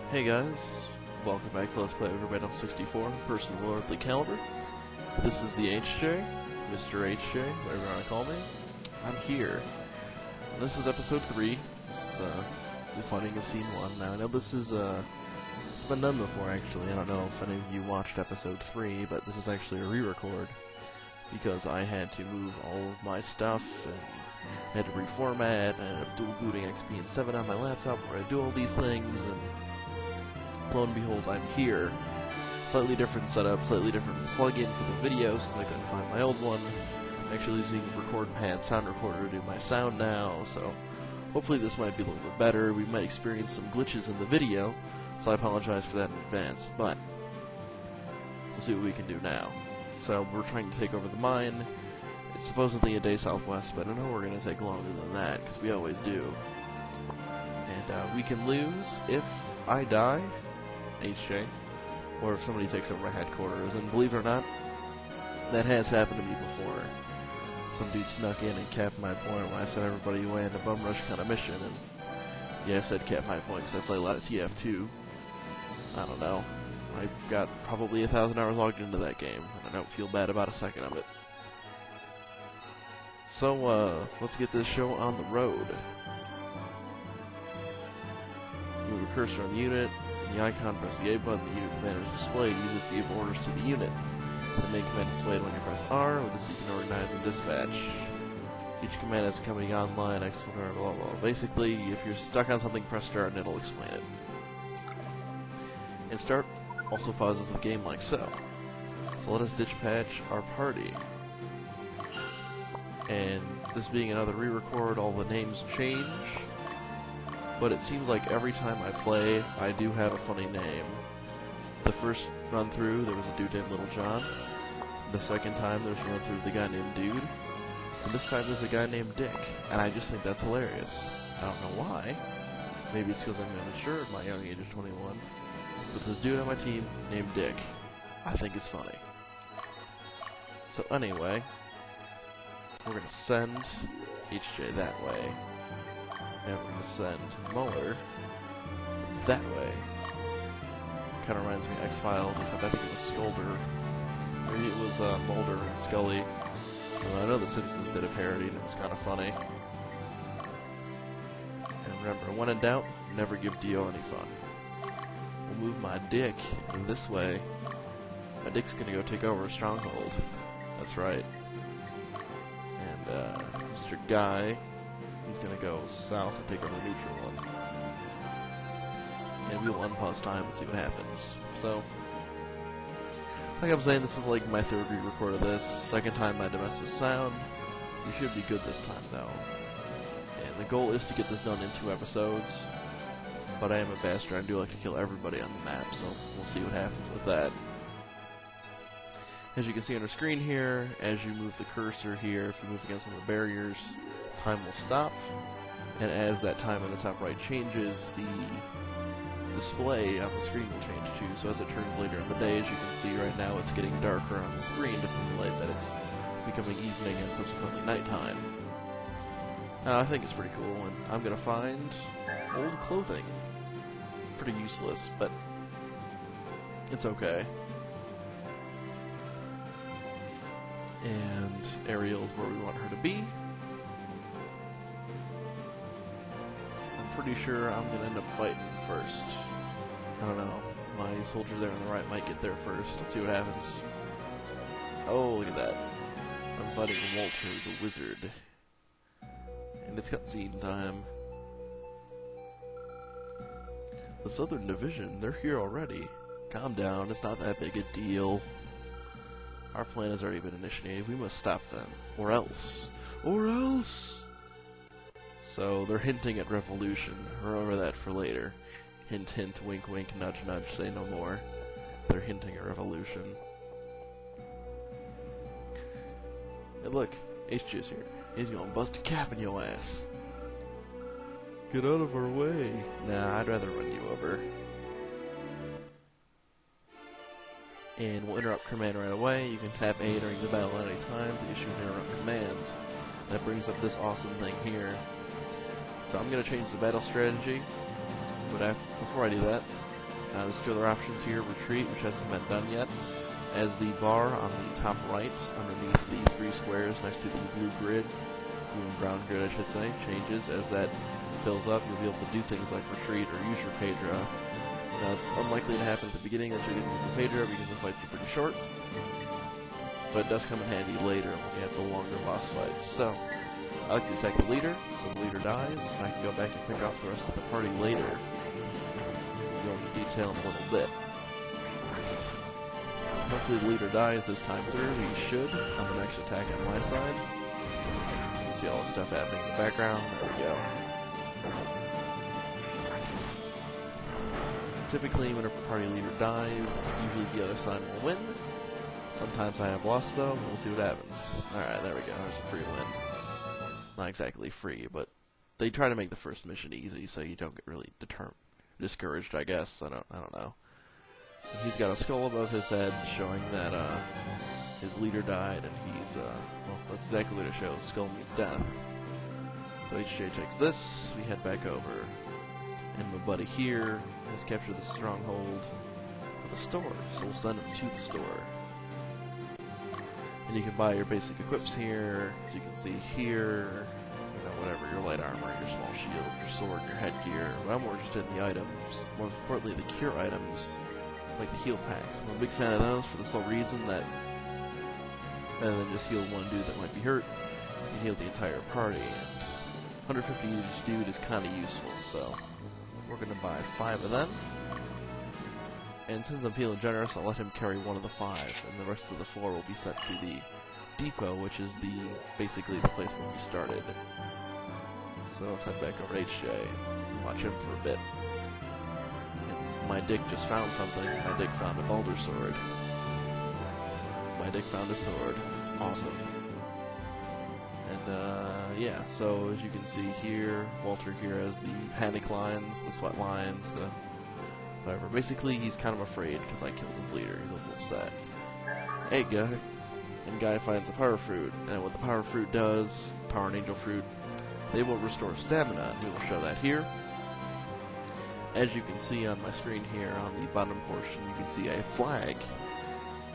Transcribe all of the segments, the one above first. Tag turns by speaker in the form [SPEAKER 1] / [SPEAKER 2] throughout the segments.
[SPEAKER 1] Hey guys, welcome back to Let's Play Ogre Redone 64, Personal Lordly Caliber. This is the HeeroJay, Mr. HeeroJay, whatever you want to call me. I'm here. This is episode 3. This is the funding of scene 1. Now I know this is it's been done before actually. I don't know if any of you watched episode 3, but this is actually a re-record because I had to move all of my stuff and I had to reformat, and I'm dual booting XP and 7 on my laptop where I do all these things, and lo and behold, I'm here. Slightly different setup, slightly different plug-in for the video, so I couldn't find my old one. I'm actually using RecordPad sound recorder to do my sound now, so hopefully this might be a little bit better. We might experience some glitches in the video, so I apologize for that in advance, but we'll see what we can do now. So we're trying to take over the mine. It's supposedly a day southwest, but I know we're going to take longer than that, because we always do. And we can lose if I die, HeeroJay, or if somebody takes over my headquarters. And believe it or not, that has happened to me before. Some dude snuck in and capped my point when I sent everybody away in a bum rush kind of mission. And yeah, I said cap my point because I play a lot of TF2. I don't know. I got probably 1,000 hours logged into that game, and I don't feel bad about a second of it. So, let's get this show on the road. Move a cursor on the unit, and the icon, press the A button, the unit command is displayed. You just give orders to the unit. The main command is displayed when you press R. With this you can organize and dispatch. Each command has a company online, explorer, blah blah. Basically, if you're stuck on something, press start and it'll explain it. And start also pauses the game like so. So let us dispatch our party. And this being another re-record, all the names change. But it seems like every time I play, I do have a funny name. The first run through, there was a dude named Little John. The second time, there was a run through with a guy named Dude. And this time, there's a guy named Dick. And I just think that's hilarious. I don't know why. Maybe it's because I'm immature at my young age of 21. But this dude on my team named Dick. I think it's funny. So anyway, we're going to send HeeroJay that way. And we're going to send Muller that way. Kind of reminds me of X-Files, except I think it was Scolder. Maybe it was Mulder and Scully. Well, I know The Simpsons did a parody and it was kind of funny. And remember, when in doubt, never give Dio any fun. We'll move my Dick in this way. My Dick's going to go take over a stronghold. That's right. And Mr. Guy, he's going to go south and take over the neutral one. And we will unpause time and see what happens. So, like I'm saying, this is like my third re-record of this. Second time I messed with sound. We should be good this time, though. And the goal is to get this done in 2 episodes. But I am a bastard. I do like to kill everybody on the map, so we'll see what happens with that. As you can see on the screen here, as you move the cursor here, if you move against one of the barriers, time will stop. And as that time in the top right changes, the display on the screen will change too. So as it turns later in the day, as you can see right now, it's getting darker on the screen to simulate that it's becoming evening and subsequently nighttime. And I think it's pretty cool, and I'm going to find old clothing. Pretty useless, but it's okay. And Ariel's where we want her to be. I'm pretty sure I'm going to end up fighting first. I don't know. My soldier there on the right might get there first. Let's see what happens. Oh, look at that. I'm fighting Walter the Wizard. And it's cutscene time. The Southern Division, they're here already. Calm down, it's not that big a deal. Our plan has already been initiated. We must stop them. Or else. Or else! So, they're hinting at revolution. Remember that for later. Hint, hint, wink, wink, nudge, nudge, say no more. They're hinting at revolution. Hey look, HeeroJay's here. He's gonna bust a cap in your ass. Get out of our way. Nah, I'd rather run you over. And we'll interrupt command right away. You can tap A during the battle at any time to issue an interrupt command. That brings up this awesome thing here. So I'm going to change the battle strategy, but before I do that, There's two other options here. Retreat, which hasn't been done yet, as the bar on the top right, underneath the 3 squares next to the blue grid, blue and brown grid I should say, changes. As that fills up, you'll be able to do things like retreat or use your Pedro. Now, it's unlikely to happen at the beginning that you're going to use the Pedro because the fights are pretty short, but it does come in handy later when you have the longer boss fights. So, I like to attack the leader, so the leader dies, and I can go back and pick off the rest of the party later. We'll go into detail in a little bit. Hopefully the leader dies this time through. He should on the next attack on my side. So you can see all the stuff happening in the background. There we go. Typically, when a party leader dies, usually the other side will win. Sometimes I have lost, though, and we'll see what happens. Alright, there we go. There's a free win. Not exactly free, but they try to make the first mission easy so you don't get really discouraged, I guess. I don't know. So he's got a skull above his head showing that his leader died, and he's, well, that's exactly what it shows. Skull means death. So HeeroJay takes this, we head back over, and my buddy here has captured the stronghold of the store, so we'll send him to the store. And you can buy your basic equips here, as you can see here, you know, whatever, your light armor, your small shield, your sword, your headgear. But I'm more interested in the items, more importantly the cure items, like the heal packs. I'm a big fan of those for the sole reason that, rather than just heal one dude that might be hurt, you can heal the entire party, and 150 each dude is kind of useful, so we're going to buy 5 of them. And since I'm feeling generous, I'll let him carry one of the 5, and the rest of the 4 will be sent to the depot, which is basically the place where we started. So let's head back over to HeeroJay and watch him for a bit. And my dick just found something. My dick found a Boulder sword. My dick found a sword. Awesome. And yeah, so as you can see here, Walter here has the panic lines, the sweat lines, the whatever. Basically, he's kind of afraid because I killed his leader. He's a little upset. Hey, guy. And Guy finds a power fruit. And what the power fruit does, power and angel fruit, they will restore stamina. And we will show that here. As you can see on my screen here, on the bottom portion, you can see a flag.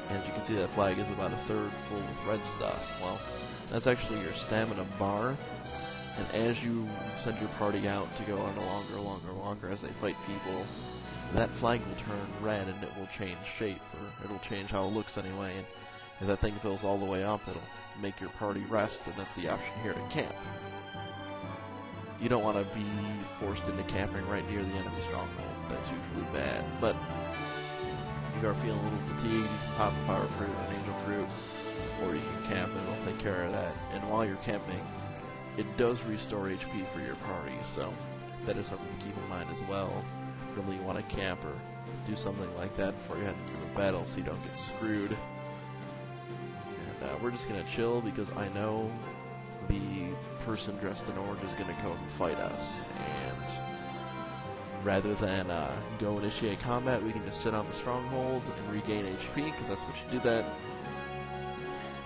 [SPEAKER 1] And you can see that flag is about 1/3 full with red stuff. Well, that's actually your stamina bar. And as you send your party out to go on longer as they fight people, that flag will turn red and it will change shape, or it'll change how it looks anyway, and if that thing fills all the way up, it'll make your party rest, and that's the option here to camp. You don't want to be forced into camping right near the enemy stronghold. That's usually bad, but if you are feeling a little fatigued, you can pop a power fruit, an angel fruit, or you can camp and it'll take care of that. And while you're camping, it does restore HP for your party, so that is something to keep in mind as well. Really want to camp or do something like that before you head into a battle so you don't get screwed. And we're just going to chill because I know the person dressed in orange is going to come and fight us. And rather than go initiate combat, we can just sit on the stronghold and regain HP, because that's what you do that.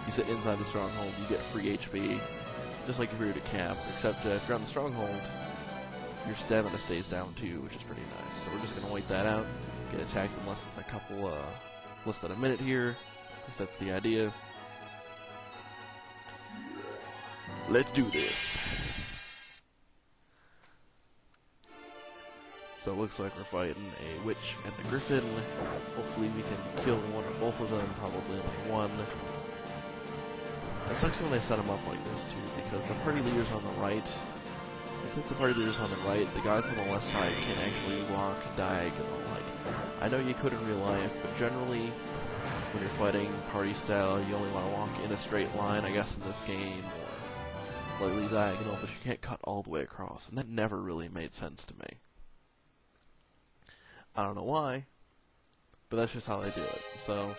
[SPEAKER 1] You sit inside the stronghold, you get free HP, just like if you were to camp, except if you're on the stronghold, your stamina stays down too, which is pretty nice. So we're just going to wait that out, get attacked in less than a minute here, because that's the idea. Let's do this. So it looks like we're fighting a witch and a griffin. Hopefully we can kill one or both of them, probably only one. It sucks when they set them up like this too, because the party leader's on the right. And since the party leader's on the right, the guys on the left side can actually walk diagonal. Like, I know you could in real life, but generally, when you're fighting party style, you only want to walk in a straight line, I guess, in this game, or slightly diagonal, but you can't cut all the way across, and that never really made sense to me. I don't know why, but that's just how they do it. So,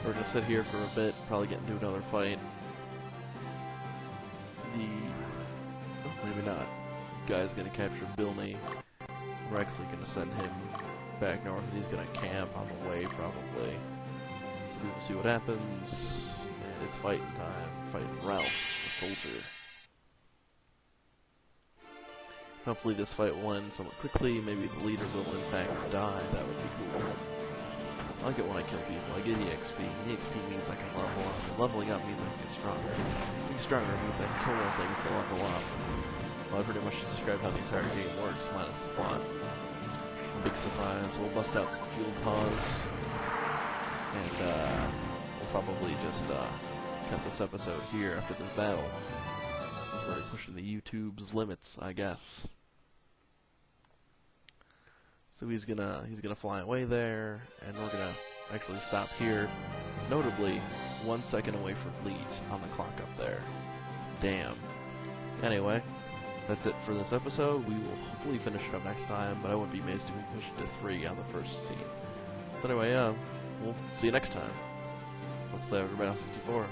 [SPEAKER 1] we're going to sit here for a bit, probably get into another fight. Maybe not. Guy's going to capture Bilney. We're actually going to send him back north, and he's going to camp on the way, probably. So we will see what happens. And it's fighting time. Fighting Ralph, the soldier. Hopefully this fight will end somewhat quickly. Maybe the leader will in fact die. That would be cool. I like it when I kill people. I get EXP. And EXP means I can level up. And leveling up means I can get stronger. Being stronger means I can kill more things to level up. Well, I pretty much just described how the entire game works, minus the plot. Big surprise. We'll bust out some fuel pods. And we'll probably just cut this episode here after the battle. This is really pushing the YouTube's limits, I guess. So he's gonna fly away there, and we're gonna actually stop here. Notably, 1 second away from lead on the clock up there. Damn. Anyway, that's it for this episode. We will hopefully finish it up next time, but I wouldn't be amazed if we push it to 3 on the first scene. So anyway, we'll see you next time. Let's play Ogre 64.